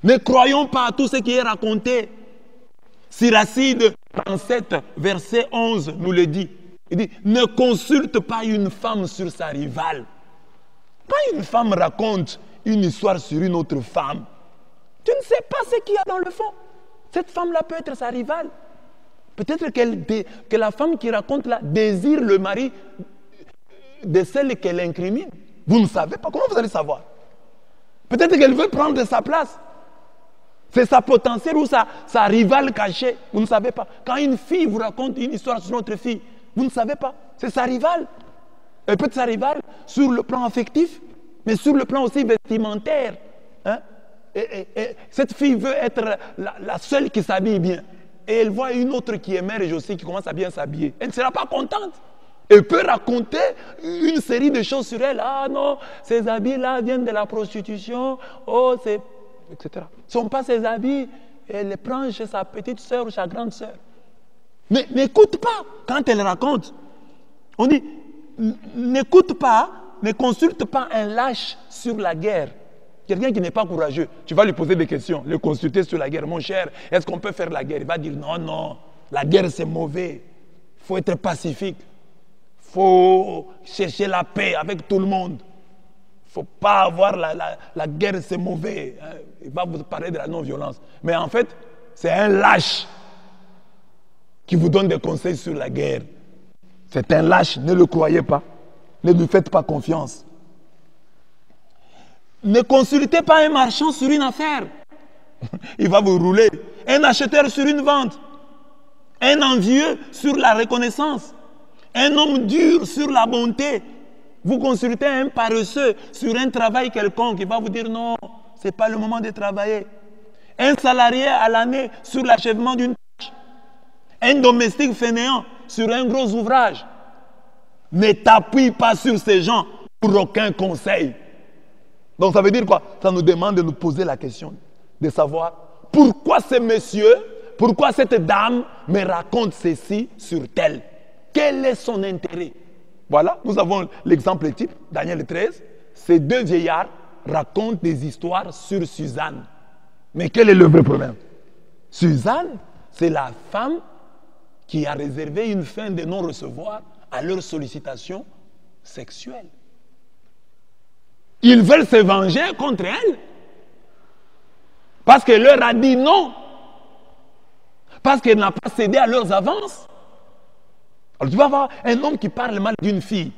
Ne croyons pas à tout ce qui est raconté. Siracide 37, verset 11 nous le dit. Il dit, ne consulte pas une femme sur sa rivale. Quand une femme raconte une histoire sur une autre femme, tu ne sais pas ce qu'il y a dans le fond. Cette femme-là peut être sa rivale. Peut-être que la femme qui raconte là désire le mari de celle qu'elle incrimine. Vous ne savez pas. Comment vous allez savoir? Peut-être qu'elle veut prendre sa place. C'est sa potentielle ou sa rivale cachée. Vous ne savez pas. Quand une fille vous raconte une histoire sur une autre fille, vous ne savez pas. C'est sa rivale. Elle peut être sa rivale sur le plan affectif, mais sur le plan aussi vestimentaire. Hein? Et cette fille veut être la seule qui s'habille bien. Et elle voit une autre qui émerge aussi, qui commence à bien s'habiller. Elle ne sera pas contente. Elle peut raconter une série de choses sur elle. Ah non, ces habits-là viennent de la prostitution. Oh, c'est... etc. Ce ne sont pas ses habits. Elle les prend chez sa petite sœur ou sa grande sœur. Mais n'écoute pas quand elle raconte. On dit, n'écoute pas, ne consulte pas un lâche sur la guerre. Quelqu'un qui n'est pas courageux, tu vas lui poser des questions, le consulter sur la guerre. Mon cher, est-ce qu'on peut faire la guerre? Il va dire non, non, la guerre c'est mauvais. Il faut être pacifique. Il faut chercher la paix avec tout le monde. Il ne faut pas avoir la guerre, c'est mauvais. Il va vous parler de la non-violence. Mais en fait, c'est un lâche qui vous donne des conseils sur la guerre. C'est un lâche, ne le croyez pas. Ne lui faites pas confiance. Ne consultez pas un marchand sur une affaire. Il va vous rouler. Un acheteur sur une vente. Un envieux sur la reconnaissance. Un homme dur sur la bonté. Vous consultez un paresseux sur un travail quelconque. Il va vous dire non, ce n'est pas le moment de travailler. Un salarié à l'année sur l'achèvement d'une tâche. Un domestique fainéant sur un gros ouvrage. Ne t'appuie pas sur ces gens pour aucun conseil. Donc ça veut dire quoi? Ça nous demande de nous poser la question, de savoir pourquoi ce monsieur, pourquoi cette dame me raconte ceci sur tel. Quel est son intérêt? Voilà, nous avons l'exemple type, Daniel 13. Ces deux vieillards racontent des histoires sur Suzanne. Mais quel est le vrai problème? Suzanne, c'est la femme qui a réservé une fin de non-recevoir à leurs sollicitations sexuelles. Ils veulent se venger contre elle. Parce qu'elle leur a dit non. Parce qu'elle n'a pas cédé à leurs avances. Alors tu vas voir un homme qui parle mal d'une fille.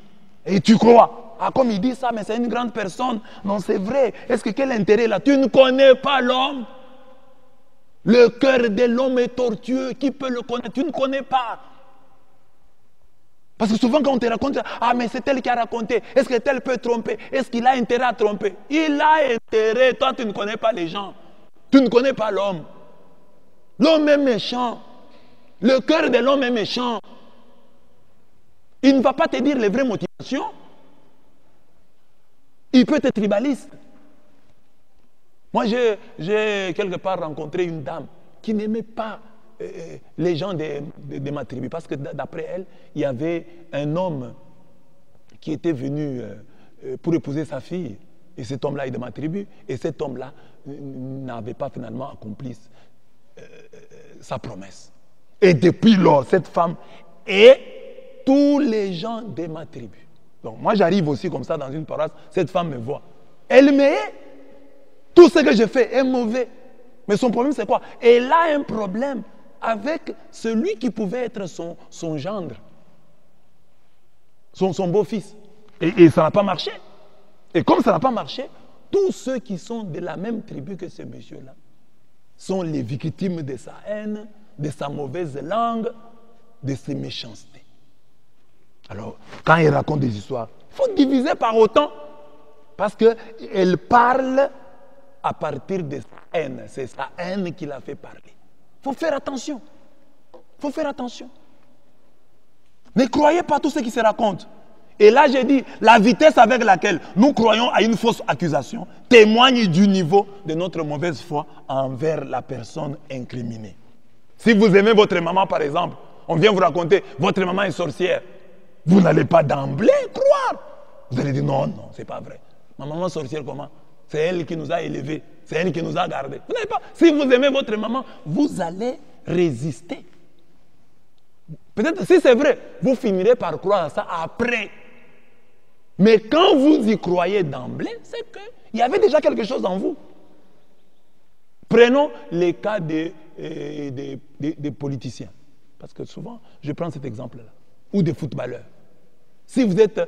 Et tu crois. Ah, comme il dit ça, mais c'est une grande personne. Non, c'est vrai. Est-ce que quel intérêt là? Tu ne connais pas l'homme. Le cœur de l'homme est tortueux. Qui peut le connaître? Tu ne connais pas. Parce que souvent quand on te raconte, ah mais c'est elle qui a raconté, est-ce que tel peut tromper? Est-ce qu'il a intérêt à tromper? Il a intérêt, toi tu ne connais pas les gens. Tu ne connais pas l'homme. L'homme est méchant. Le cœur de l'homme est méchant. Il ne va pas te dire les vraies motivations. Il peut être tribaliste. Moi j'ai quelque part rencontré une dame qui n'aimait pas les gens de ma tribu, parce que d'après elle, il y avait un homme qui était venu pour épouser sa fille, et cet homme-là est de ma tribu, et cet homme-là n'avait pas finalement accompli sa promesse. Et depuis lors, cette femme et tous les gens de ma tribu. Donc moi j'arrive aussi comme ça dans une paroisse, cette femme me voit. Elle m'aime, tout ce que je fais est mauvais. Mais son problème c'est quoi? Elle a un problème avec celui qui pouvait être son gendre, son beau-fils. Et ça n'a pas marché. Et comme ça n'a pas marché, tous ceux qui sont de la même tribu que ce monsieur-là sont les victimes de sa haine, de sa mauvaise langue, de ses méchancetés. Alors, quand il raconte des histoires, il faut diviser par autant, parce qu'elle parle à partir de sa haine. C'est sa haine qui l'a fait parler. Il faut faire attention. Il faut faire attention. Ne croyez pas tout ce qui se raconte. Et là, j'ai dit, la vitesse avec laquelle nous croyons à une fausse accusation témoigne du niveau de notre mauvaise foi envers la personne incriminée. Si vous aimez votre maman, par exemple, on vient vous raconter, votre maman est sorcière. Vous n'allez pas d'emblée croire. Vous allez dire, non, non, c'est pas vrai. Ma maman sorcière comment? C'est elle qui nous a élevés. C'est elle qui nous a gardés. Vous n'avez pas. Si vous aimez votre maman, vous allez résister. Peut-être, si c'est vrai, vous finirez par croire à ça après. Mais quand vous y croyez d'emblée, c'est qu'il y avait déjà quelque chose en vous. Prenons les cas des politiciens. Parce que souvent, je prends cet exemple-là. Ou des footballeurs. Si vous êtes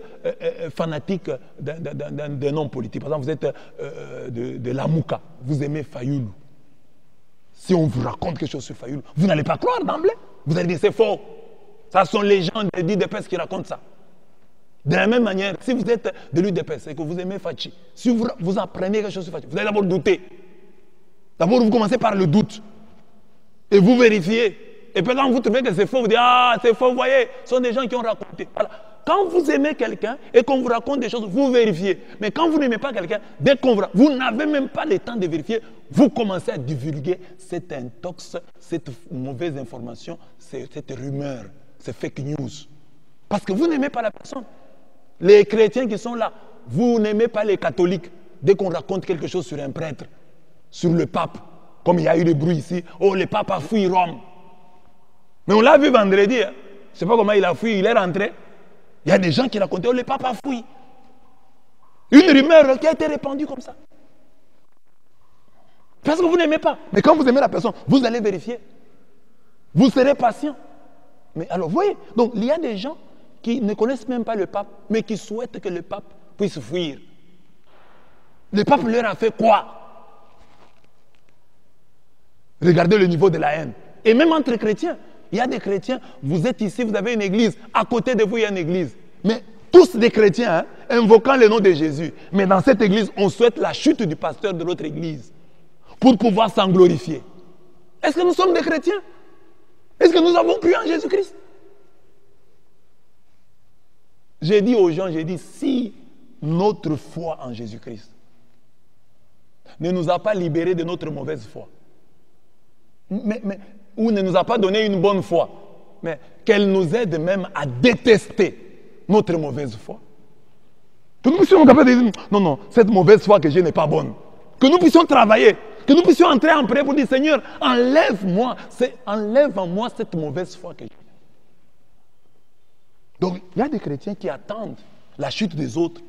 fanatique d'un homme politique, par exemple, vous êtes de la Mouka, vous aimez Fayoulou. Si on vous raconte quelque chose sur Fayoulou, vous n'allez pas croire d'emblée. Vous allez dire c'est faux. Ça sont les gens de l'UDPS qui racontent ça. De la même manière, si vous êtes de l'UDPS et que vous aimez Fachi, si vous apprenez quelque chose sur Fachi, vous allez d'abord douter. D'abord, vous commencez par le doute. Et vous vérifiez. Et puis quand vous trouvez que c'est faux, vous dites ah, c'est faux, vous voyez, ce sont des gens qui ont raconté. Voilà. Quand vous aimez quelqu'un et qu'on vous raconte des choses, vous vérifiez. Mais quand vous n'aimez pas quelqu'un, dès qu'on vous n'avez même pas le temps de vérifier, vous commencez à divulguer cette intox, cette mauvaise information, cette rumeur, ces fake news. Parce que vous n'aimez pas la personne. Les chrétiens qui sont là, vous n'aimez pas les catholiques. Dès qu'on raconte quelque chose sur un prêtre, sur le pape, comme il y a eu le bruit ici, oh, le pape a fui Rome. Mais on l'a vu vendredi, hein. Je ne sais pas comment il a fui, il est rentré. Il y a des gens qui racontaient, oh, le pape a fui. Une rumeur qui a été répandue comme ça. Parce que vous n'aimez pas. Mais quand vous aimez la personne, vous allez vérifier. Vous serez patient. Mais alors, vous voyez, donc il y a des gens qui ne connaissent même pas le pape, mais qui souhaitent que le pape puisse fuir. Le pape leur a fait quoi? Regardez le niveau de la haine. Et même entre chrétiens, il y a des chrétiens, vous êtes ici, vous avez une église, à côté de vous, il y a une église. Mais tous des chrétiens, hein, invoquant le nom de Jésus. Mais dans cette église, on souhaite la chute du pasteur de l'autre église pour pouvoir s'en glorifier. Est-ce que nous sommes des chrétiens? Est-ce que nous avons cru en Jésus-Christ? J'ai dit aux gens, si notre foi en Jésus-Christ ne nous a pas libérés de notre mauvaise foi, ou ne nous a pas donné une bonne foi, mais qu'elle nous aide même à détester notre mauvaise foi. Que nous puissions être capables de dire, non, non, cette mauvaise foi que j'ai n'est pas bonne. Que nous puissions travailler, que nous puissions entrer en prière pour dire, Seigneur, enlève en moi cette mauvaise foi que j'ai. Donc, il y a des chrétiens qui attendent la chute des autres,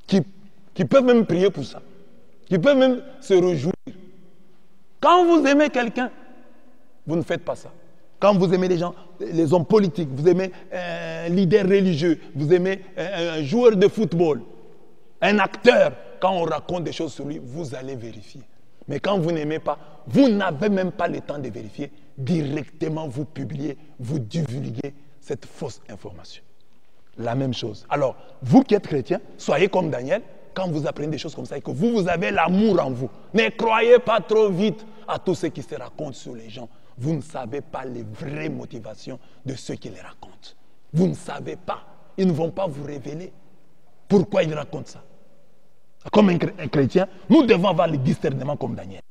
qui peuvent même prier pour ça, qui peuvent même se réjouir. Quand vous aimez quelqu'un, vous ne faites pas ça. Quand vous aimez les gens, les hommes politiques, vous aimez un leader religieux, vous aimez un joueur de football, un acteur, quand on raconte des choses sur lui, vous allez vérifier. Mais quand vous n'aimez pas, vous n'avez même pas le temps de vérifier. Directement, vous publiez, vous divulguez cette fausse information. La même chose. Alors, vous qui êtes chrétien, soyez comme Daniel, quand vous apprenez des choses comme ça et que vous avez l'amour en vous. Ne croyez pas trop vite à tout ce qui se raconte sur les gens. Vous ne savez pas les vraies motivations de ceux qui les racontent. Vous ne savez pas. Ils ne vont pas vous révéler pourquoi ils racontent ça. Comme un chrétien, nous devons avoir le discernement comme Daniel.